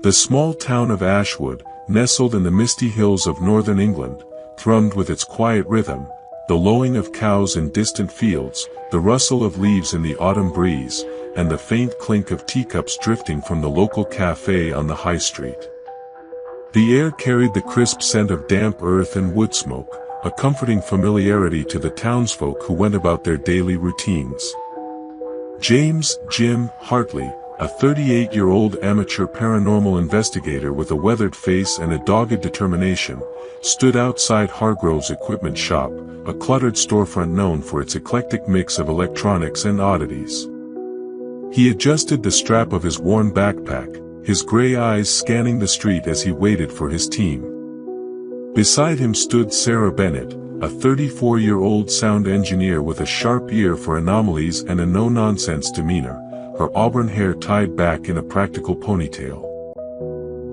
The small town of Ashwood, nestled in the misty hills of northern England, thrummed with its quiet rhythm, the lowing of cows in distant fields, the rustle of leaves in the autumn breeze, and the faint clink of teacups drifting from the local café on the high street. The air carried the crisp scent of damp earth and wood smoke, a comforting familiarity to the townsfolk who went about their daily routines. James "Jim" Hartley, a 38-year-old amateur paranormal investigator with a weathered face and a dogged determination, stood outside Hargrove's equipment shop, a cluttered storefront known for its eclectic mix of electronics and oddities. He adjusted the strap of his worn backpack, his gray eyes scanning the street as he waited for his team. Beside him stood Sarah Bennett, a 34-year-old sound engineer with a sharp ear for anomalies and a no-nonsense demeanor, her auburn hair tied back in a practical ponytail.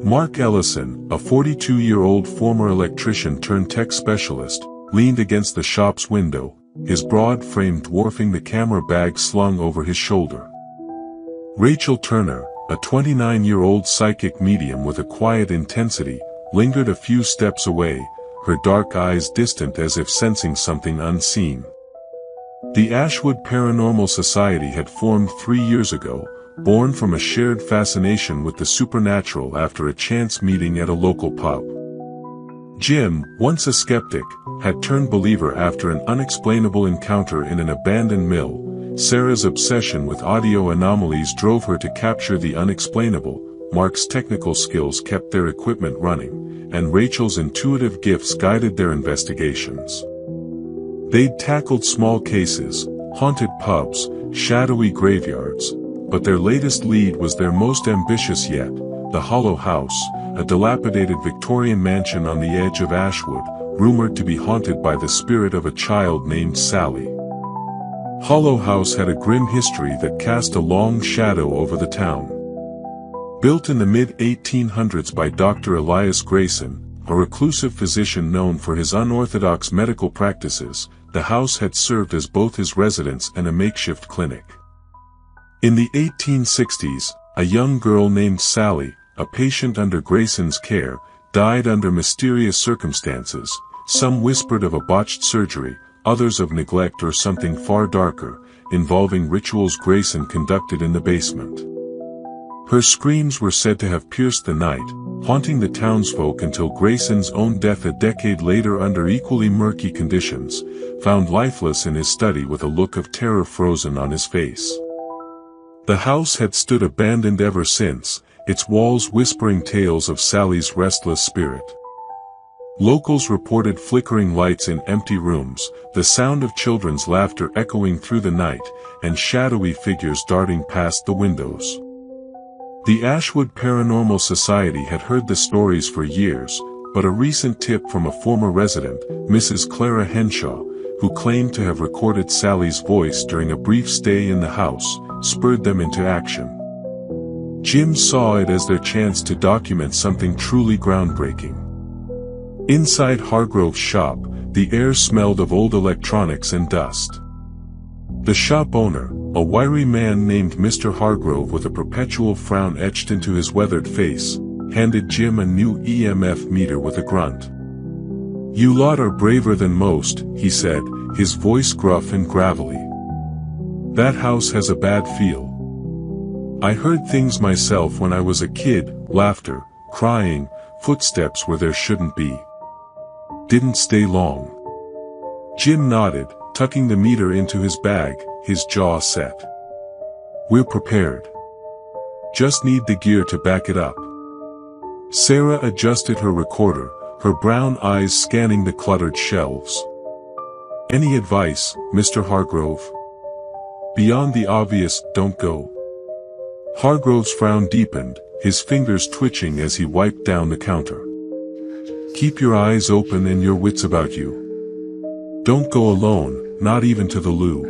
Mark Ellison, a 42-year-old former electrician turned tech specialist, leaned against the shop's window, his broad frame dwarfing the camera bag slung over his shoulder. Rachel Turner, a 29-year-old psychic medium with a quiet intensity, lingered a few steps away, her dark eyes distant as if sensing something unseen. The Ashwood Paranormal Society had formed 3 years ago, born from a shared fascination with the supernatural after a chance meeting at a local pub. Jim, once a skeptic, had turned believer after an unexplainable encounter in an abandoned mill. Sarah's obsession with audio anomalies drove her to capture the unexplainable. Mark's technical skills kept their equipment running, and Rachel's intuitive gifts guided their investigations. They'd tackled small cases, haunted pubs, shadowy graveyards, but their latest lead was their most ambitious yet, the Hollow House, a dilapidated Victorian mansion on the edge of Ashwood, rumored to be haunted by the spirit of a child named Sally. Hollow House had a grim history that cast a long shadow over the town. Built in the mid-1800s by Dr. Elias Grayson, a reclusive physician known for his unorthodox medical practices, the house had served as both his residence and a makeshift clinic. In the 1860s, a young girl named Sally, a patient under Grayson's care, died under mysterious circumstances. Some whispered of a botched surgery, others of neglect or something far darker, involving rituals Grayson conducted in the basement. Her screams were said to have pierced the night, haunting the townsfolk until Grayson's own death a decade later under equally murky conditions, found lifeless in his study with a look of terror frozen on his face. The house had stood abandoned ever since, its walls whispering tales of Sally's restless spirit. Locals reported flickering lights in empty rooms, the sound of children's laughter echoing through the night, and shadowy figures darting past the windows. The Ashwood Paranormal Society had heard the stories for years, but a recent tip from a former resident, Mrs. Clara Henshaw, who claimed to have recorded Sally's voice during a brief stay in the house, spurred them into action. Jim saw it as their chance to document something truly groundbreaking. Inside Hargrove's shop, the air smelled of old electronics and dust. The shop owner, a wiry man named Mr. Hargrove with a perpetual frown etched into his weathered face, handed Jim a new EMF meter with a grunt. "You lot are braver than most," he said, his voice gruff and gravelly. "That house has a bad feel. I heard things myself when I was a kid, laughter, crying, footsteps where there shouldn't be. Didn't stay long." Jim nodded, tucking the meter into his bag, his jaw set. "We're prepared. Just need the gear to back it up." Sarah adjusted her recorder, her brown eyes scanning the cluttered shelves. "Any advice, Mr. Hargrove?" "Beyond the obvious, don't go." Hargrove's frown deepened, his fingers twitching as he wiped down the counter. "Keep your eyes open and your wits about you. Don't go alone, not even to the loo.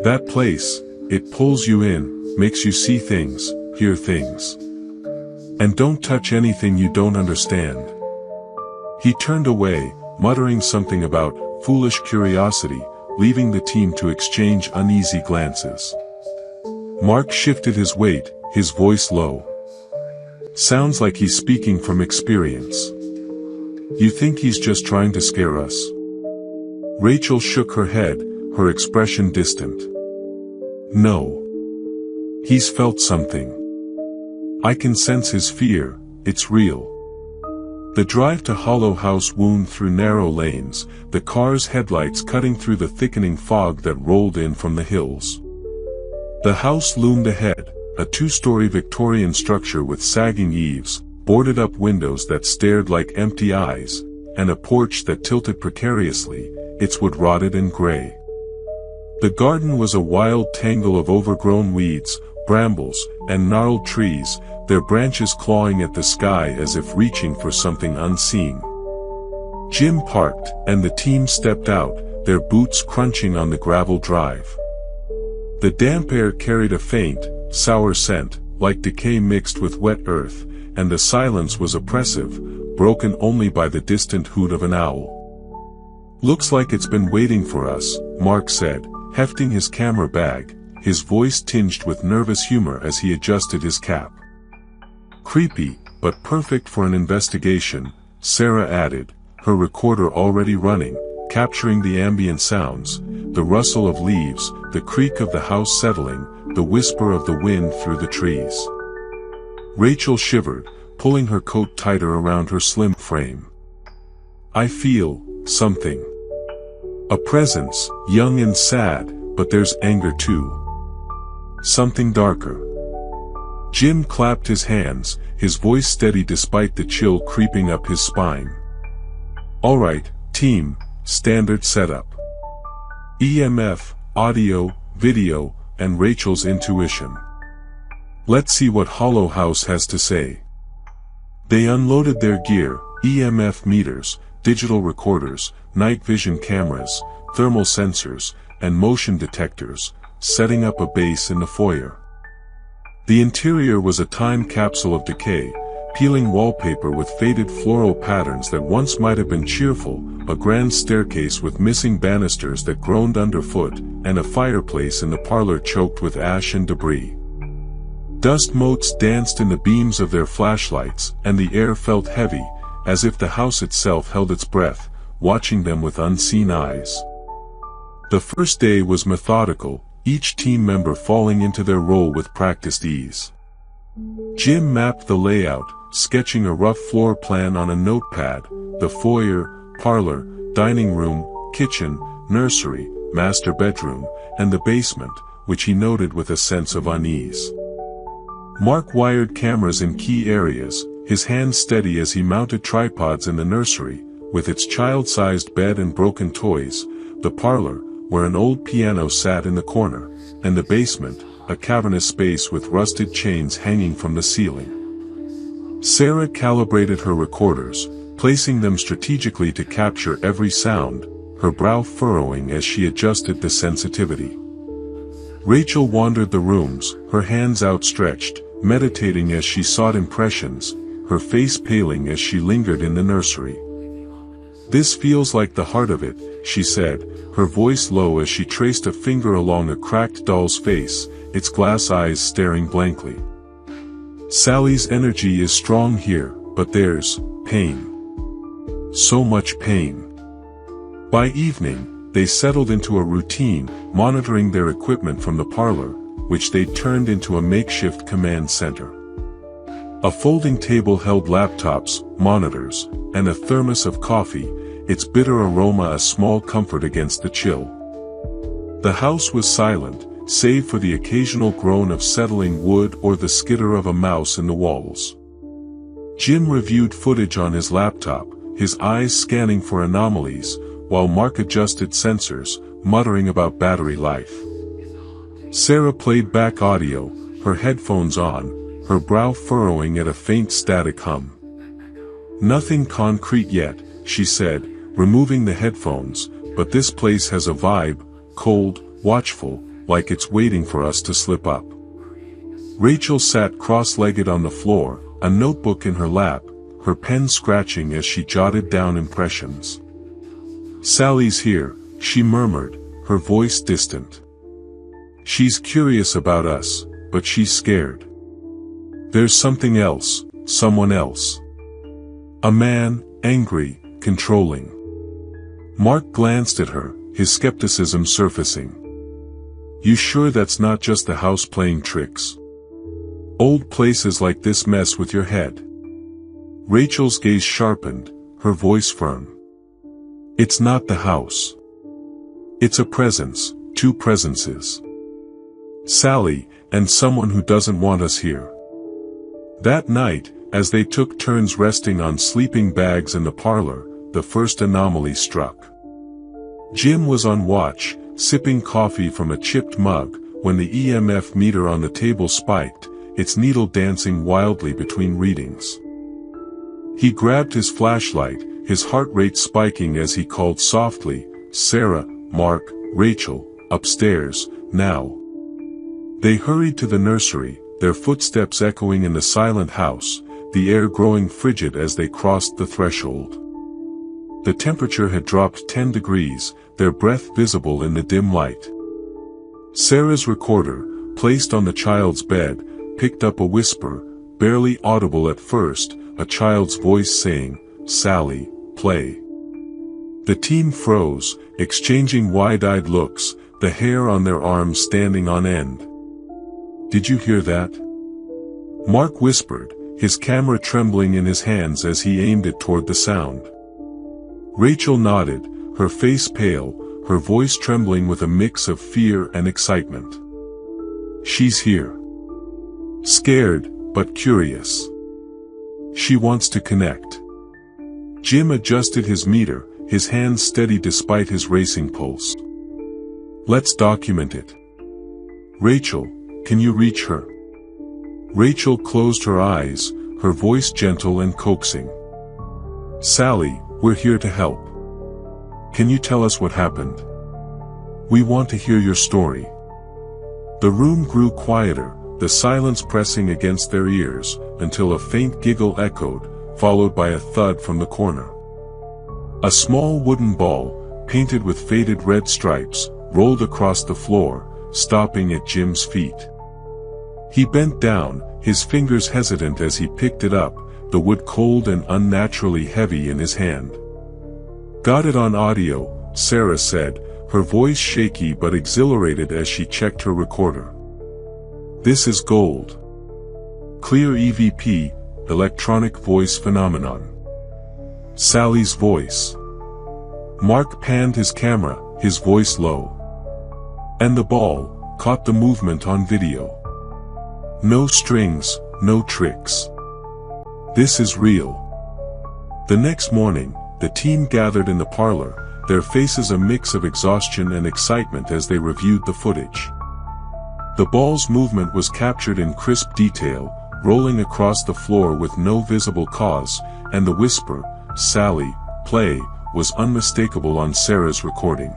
That place, it pulls you in, makes you see things, hear things. And don't touch anything you don't understand." He turned away, muttering something about foolish curiosity, leaving the team to exchange uneasy glances. Mark shifted his weight, his voice low. Sounds like he's speaking from experience. You think he's just trying to scare us? Rachel shook her head, her expression distant. No. He's felt something. I can sense his fear, it's real. The drive to Hollow House wound through narrow lanes, the car's headlights cutting through the thickening fog that rolled in from the hills. The house loomed ahead, a two-story Victorian structure with sagging eaves, boarded-up windows that stared like empty eyes, and a porch that tilted precariously, its wood rotted and gray. The garden was a wild tangle of overgrown weeds, brambles, and gnarled trees, their branches clawing at the sky as if reaching for something unseen. Jim parked, and the team stepped out, their boots crunching on the gravel drive. The damp air carried a faint, sour scent, like decay mixed with wet earth, and the silence was oppressive, broken only by the distant hoot of an owl. Looks like it's been waiting for us, Mark said, hefting his camera bag, his voice tinged with nervous humor as he adjusted his cap. Creepy, but perfect for an investigation, Sarah added, her recorder already running, capturing the ambient sounds, the rustle of leaves, the creak of the house settling, the whisper of the wind through the trees. Rachel shivered, pulling her coat tighter around her slim frame. I feel something. A presence, young and sad, but there's anger too. Something darker. Jim clapped his hands, his voice steady despite the chill creeping up his spine. All right, team, standard setup. EMF, audio, video, and Rachel's intuition. Let's see what Hollow House has to say. They unloaded their gear, EMF meters, digital recorders, night vision cameras, thermal sensors, and motion detectors, setting up a base in the foyer. The interior was a time capsule of decay, peeling wallpaper with faded floral patterns that once might have been cheerful, a grand staircase with missing banisters that groaned underfoot, and a fireplace in the parlor choked with ash and debris. Dust motes danced in the beams of their flashlights, and the air felt heavy, as if the house itself held its breath, watching them with unseen eyes. The first day was methodical, each team member falling into their role with practiced ease. Jim mapped the layout, sketching a rough floor plan on a notepad, the foyer, parlor, dining room, kitchen, nursery, master bedroom, and the basement, which he noted with a sense of unease. Mark wired cameras in key areas, his hands steady as he mounted tripods in the nursery, with its child-sized bed and broken toys, the parlor, where an old piano sat in the corner, and the basement, a cavernous space with rusted chains hanging from the ceiling. Sarah calibrated her recorders, placing them strategically to capture every sound, her brow furrowing as she adjusted the sensitivity. Rachel wandered the rooms, her hands outstretched, meditating as she sought impressions, her face paling as she lingered in the nursery. This feels like the heart of it, she said, her voice low as she traced a finger along a cracked doll's face, its glass eyes staring blankly. Sally's energy is strong here, but there's pain. So much pain. By evening, they settled into a routine, monitoring their equipment from the parlor, which they'd turned into a makeshift command center. A folding table held laptops, monitors, and a thermos of coffee, its bitter aroma a small comfort against the chill. The house was silent, save for the occasional groan of settling wood or the skitter of a mouse in the walls. Jim reviewed footage on his laptop, his eyes scanning for anomalies, while Mark adjusted sensors, muttering about battery life. Sarah played back audio, her headphones on, her brow furrowing at a faint static hum. Nothing concrete yet, she said, removing the headphones, but this place has a vibe, cold, watchful, like it's waiting for us to slip up. Rachel sat cross-legged on the floor, a notebook in her lap, her pen scratching as she jotted down impressions. Sally's here, she murmured, her voice distant. She's curious about us, but she's scared. There's something else, someone else. A man, angry, controlling. Mark glanced at her, his skepticism surfacing. You sure that's not just the house playing tricks? Old places like this mess with your head. Rachel's gaze sharpened, her voice firm. It's not the house. It's a presence, two presences. Sally, and someone who doesn't want us here. That night, as they took turns resting on sleeping bags in the parlor, the first anomaly struck. Jim was on watch, sipping coffee from a chipped mug, when the EMF meter on the table spiked, its needle dancing wildly between readings. He grabbed his flashlight, his heart rate spiking as he called softly, Sarah, Mark, Rachel, upstairs, now. They hurried to the nursery, their footsteps echoing in the silent house, the air growing frigid as they crossed the threshold. The temperature had dropped 10 degrees, their breath visible in the dim light. Sarah's recorder, placed on the child's bed, picked up a whisper, barely audible at first, a child's voice saying, Sally, play. The team froze, exchanging wide-eyed looks, the hair on their arms standing on end. Did you hear that? Mark whispered, his camera trembling in his hands as he aimed it toward the sound. Rachel nodded, her face pale, her voice trembling with a mix of fear and excitement. She's here. Scared, but curious. She wants to connect. Jim adjusted his meter, his hands steady despite his racing pulse. Let's document it. Rachel, can you reach her? Rachel closed her eyes, her voice gentle and coaxing. Sally, we're here to help. Can you tell us what happened? We want to hear your story. The room grew quieter, the silence pressing against their ears, until a faint giggle echoed, followed by a thud from the corner. A small wooden ball, painted with faded red stripes, rolled across the floor, stopping at Jim's feet. He bent down, his fingers hesitant as he picked it up, the wood cold and unnaturally heavy in his hand. Got it on audio, Sarah said, her voice shaky but exhilarated as she checked her recorder. This is gold. Clear EVP, electronic voice phenomenon. Sally's voice. Mark panned his camera, his voice low. And the ball caught the movement on video. No strings, no tricks. This is real. The next morning, the team gathered in the parlor, their faces a mix of exhaustion and excitement as they reviewed the footage. The ball's movement was captured in crisp detail, rolling across the floor with no visible cause, and the whisper, Sally, play, was unmistakable on Sarah's recording.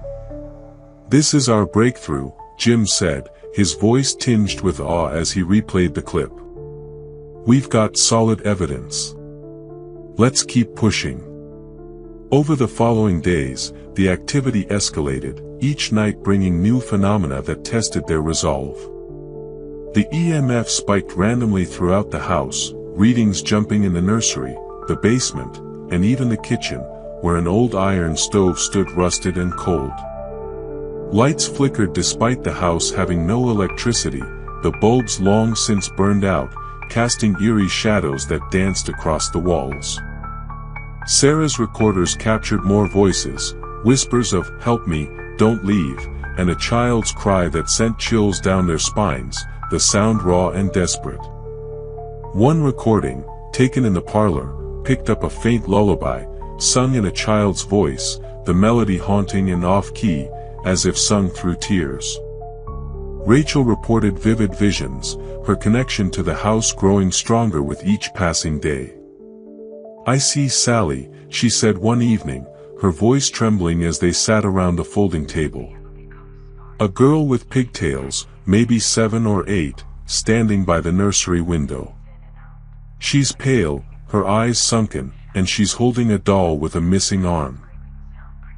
This is our breakthrough, Jim said, his voice tinged with awe as he replayed the clip. We've got solid evidence. Let's keep pushing. Over the following days, the activity escalated, each night bringing new phenomena that tested their resolve. The EMF spiked randomly throughout the house, readings jumping in the nursery, the basement, and even the kitchen, where an old iron stove stood rusted and cold. Lights flickered despite the house having no electricity, the bulbs long since burned out, casting eerie shadows that danced across the walls. Sarah's recorders captured more voices, whispers of, help me, don't leave, and a child's cry that sent chills down their spines, the sound raw and desperate. One recording, taken in the parlor, picked up a faint lullaby, sung in a child's voice, the melody haunting and off-key, as if sung through tears. Rachel reported vivid visions, her connection to the house growing stronger with each passing day. I see Sally, she said one evening, her voice trembling as they sat around the folding table. A girl with pigtails, maybe 7 or 8, standing by the nursery window. She's pale, her eyes sunken, and she's holding a doll with a missing arm.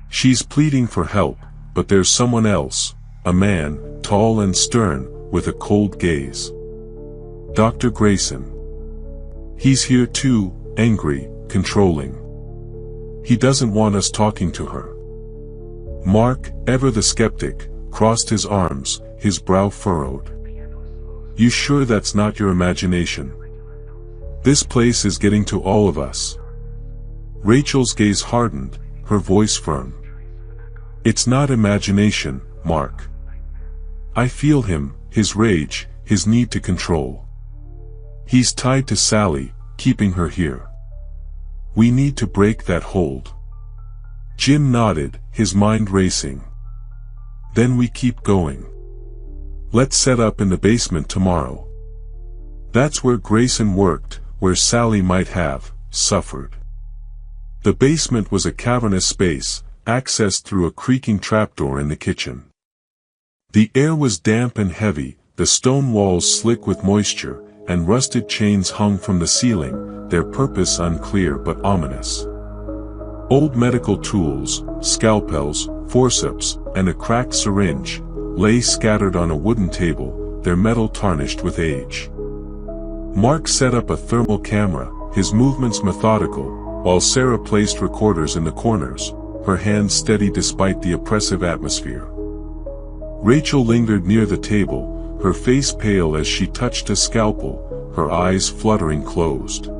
She's pleading for help, but there's someone else, a man, tall and stern, with a cold gaze. Dr. Grayson. He's here too, angry, controlling. He doesn't want us talking to her. Mark, ever the skeptic, crossed his arms, his brow furrowed. You sure that's not your imagination? This place is getting to all of us. Rachel's gaze hardened, her voice firm. It's not imagination, Mark. I feel him, his rage, his need to control. He's tied to Sally, keeping her here. We need to break that hold. Jim nodded, his mind racing. Then we keep going. Let's set up in the basement tomorrow. That's where Grayson worked, where Sally might have suffered. The basement was a cavernous space, accessed through a creaking trapdoor in the kitchen. The air was damp and heavy, the stone walls slick with moisture, and rusted chains hung from the ceiling, their purpose unclear but ominous. Old medical tools, scalpels, forceps, and a cracked syringe, lay scattered on a wooden table, their metal tarnished with age. Mark set up a thermal camera, his movements methodical, while Sarah placed recorders in the corners, her hands steady despite the oppressive atmosphere. Rachel lingered near the table, her face pale as she touched a scalpel, her eyes fluttering closed.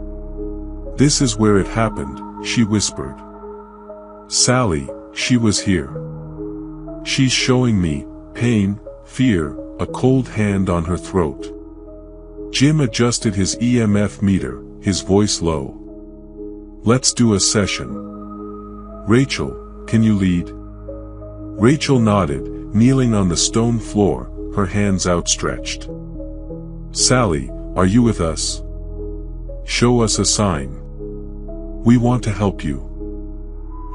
This is where it happened, she whispered. Sally, she was here. She's showing me, pain, fear, a cold hand on her throat. Jim adjusted his EMF meter, his voice low. Let's do a session. Rachel, can you lead? Rachel nodded, kneeling on the stone floor, her hands outstretched. Sally, are you with us? Show us a sign. We want to help you.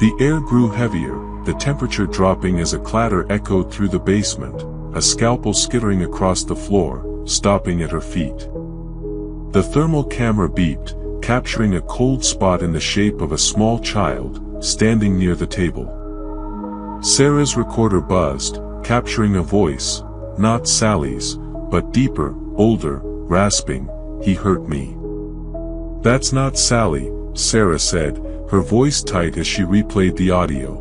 The air grew heavier, the temperature dropping as a clatter echoed through the basement, a scalpel skittering across the floor, stopping at her feet. The thermal camera beeped, capturing a cold spot in the shape of a small child, standing near the table. Sarah's recorder buzzed, capturing a voice, not Sally's, but deeper, older, rasping, "He hurt me." That's not Sally, Sarah said, her voice tight as she replayed the audio.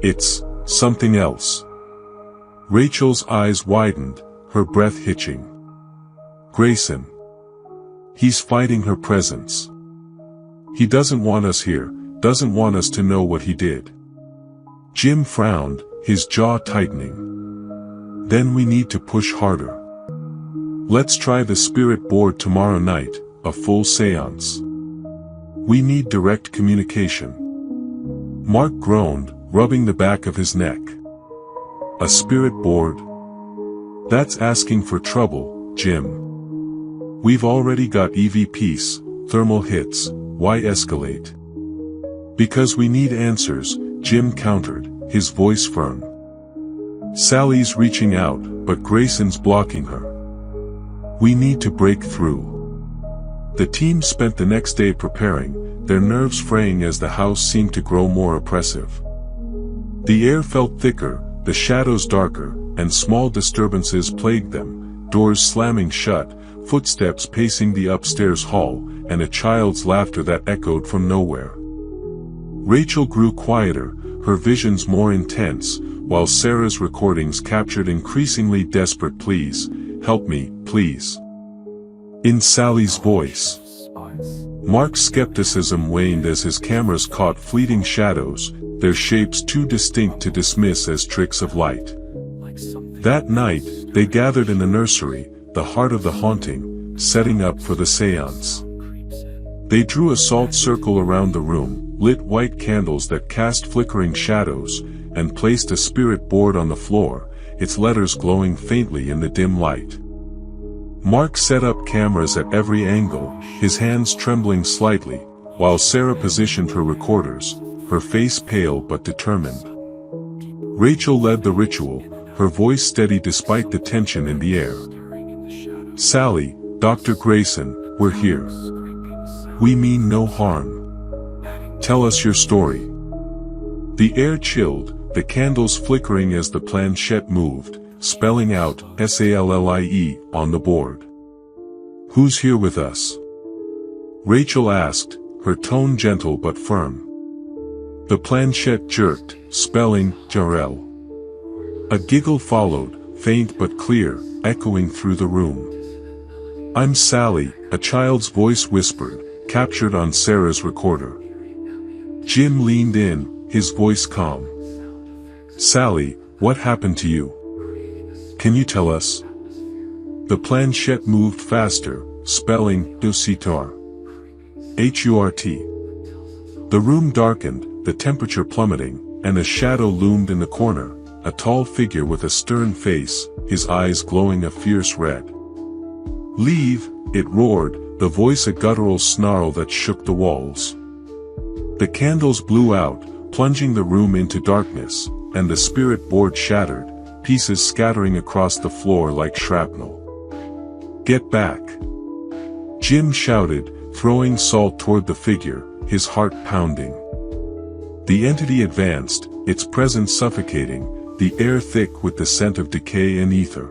It's something else. Rachel's eyes widened, her breath hitching. Grayson. He's fighting her presence. He doesn't want us here, doesn't want us to know what he did. Jim frowned, his jaw tightening. Then we need to push harder. Let's try the spirit board tomorrow night, a full seance. We need direct communication. Mark groaned, rubbing the back of his neck. A spirit board? That's asking for trouble, Jim. We've already got EVPs, thermal hits, why escalate? Because we need answers, Jim countered, his voice firm. Sally's reaching out, but Grayson's blocking her. We need to break through. The team spent the next day preparing, their nerves fraying as the house seemed to grow more oppressive. The air felt thicker, the shadows darker, and small disturbances plagued them, doors slamming shut, footsteps pacing the upstairs hall, and a child's laughter that echoed from nowhere. Rachel grew quieter, her visions more intense, while Sarah's recordings captured increasingly desperate pleas, "Help me, please." In Sally's voice. Mark's skepticism waned as his cameras caught fleeting shadows, their shapes too distinct to dismiss as tricks of light. That night, they gathered in the nursery, the heart of the haunting, setting up for the seance. They drew a salt circle around the room, lit white candles that cast flickering shadows, and placed a spirit board on the floor, its letters glowing faintly in the dim light. Mark set up cameras at every angle, his hands trembling slightly, while Sarah positioned her recorders, her face pale but determined. Rachel led the ritual, her voice steady despite the tension in the air. Sally, Dr. Grayson, we're here. We mean no harm. Tell us your story. The air chilled, the candles flickering as the planchette moved, spelling out SALLIE on the board. Who's here with us? Rachel asked, her tone gentle but firm. The planchette jerked, spelling, Jarrell. A giggle followed, faint but clear, echoing through the room. I'm Sally, a child's voice whispered, captured on Sarah's recorder. Jim leaned in, his voice calm. Sally, what happened to you? Can you tell us? The planchette moved faster, spelling, Dositar. Hurt. The room darkened, the temperature plummeting, and a shadow loomed in the corner, a tall figure with a stern face, his eyes glowing a fierce red. Leave, it roared, the voice a guttural snarl that shook the walls. The candles blew out, plunging the room into darkness, and the spirit board shattered, pieces scattering across the floor like shrapnel. Get back! Jim shouted, throwing salt toward the figure, his heart pounding. The entity advanced, its presence suffocating, the air thick with the scent of decay and ether.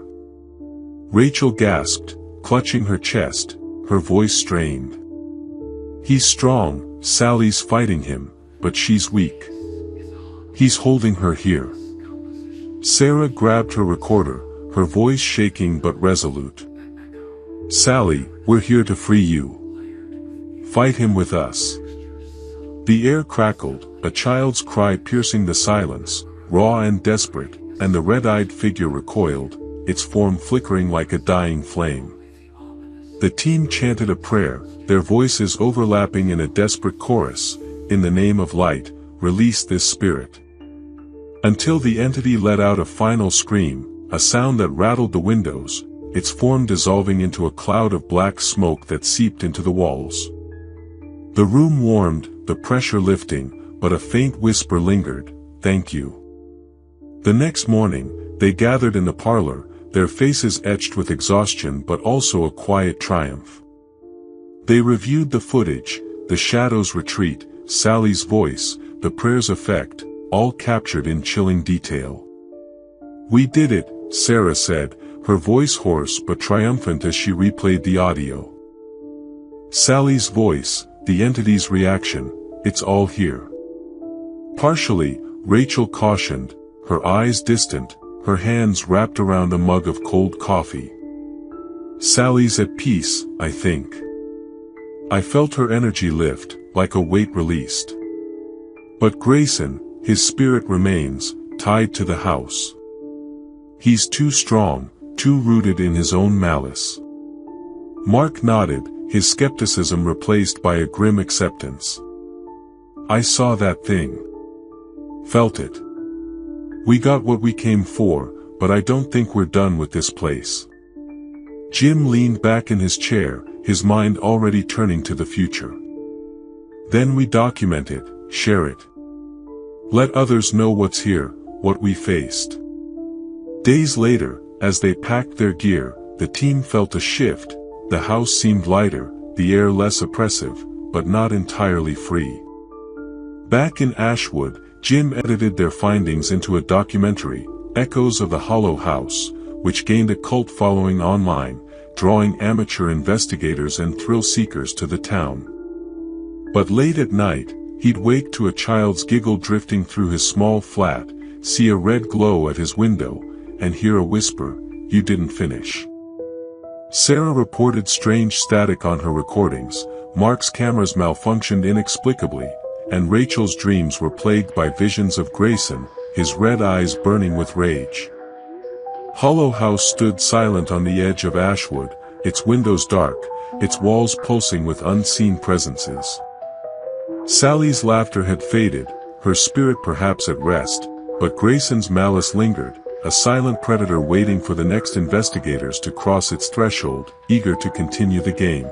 Rachel gasped, clutching her chest, her voice strained. He's strong, Sally's fighting him, but she's weak. He's holding her here. Sarah grabbed her recorder, her voice shaking but resolute. Sally, we're here to free you. Fight him with us. The air crackled, a child's cry piercing the silence, raw and desperate, and the red-eyed figure recoiled, its form flickering like a dying flame. The team chanted a prayer, their voices overlapping in a desperate chorus, in the name of light, release this spirit. Until the entity let out a final scream, a sound that rattled the windows, its form dissolving into a cloud of black smoke that seeped into the walls. The room warmed, the pressure lifting, but a faint whisper lingered, thank you. The next morning, they gathered in the parlor, their faces etched with exhaustion but also a quiet triumph. They reviewed the footage, the shadow's retreat, Sally's voice, the prayer's effect, all captured in chilling detail. We did it, Sarah said, her voice hoarse but triumphant as she replayed the audio. Sally's voice, the entity's reaction, it's all here. Partially, Rachel cautioned, her eyes distant, her hands wrapped around a mug of cold coffee. Sally's at peace, I think. I felt her energy lift, like a weight released. But Grayson, his spirit remains, tied to the house. He's too strong, too rooted in his own malice. Mark nodded, his skepticism replaced by a grim acceptance. I saw that thing. Felt it. We got what we came for, but I don't think we're done with this place. Jim leaned back in his chair, his mind already turning to the future. Then we document it, share it. Let others know what's here, what we faced. Days later, as they packed their gear, the team felt a shift. The house seemed lighter, the air less oppressive, but not entirely free. Back in Ashwood, Jim edited their findings into a documentary, Echoes of the Hollow House, which gained a cult following online, drawing amateur investigators and thrill-seekers to the town. But late at night, he'd wake to a child's giggle drifting through his small flat, see a red glow at his window, and hear a whisper, "You didn't finish." Sarah reported strange static on her recordings, Mark's cameras malfunctioned inexplicably, and Rachel's dreams were plagued by visions of Grayson, his red eyes burning with rage. Hollow House stood silent on the edge of Ashwood, its windows dark, its walls pulsing with unseen presences. Sally's laughter had faded, her spirit perhaps at rest, but Grayson's malice lingered, a silent predator waiting for the next investigators to cross its threshold, eager to continue the game.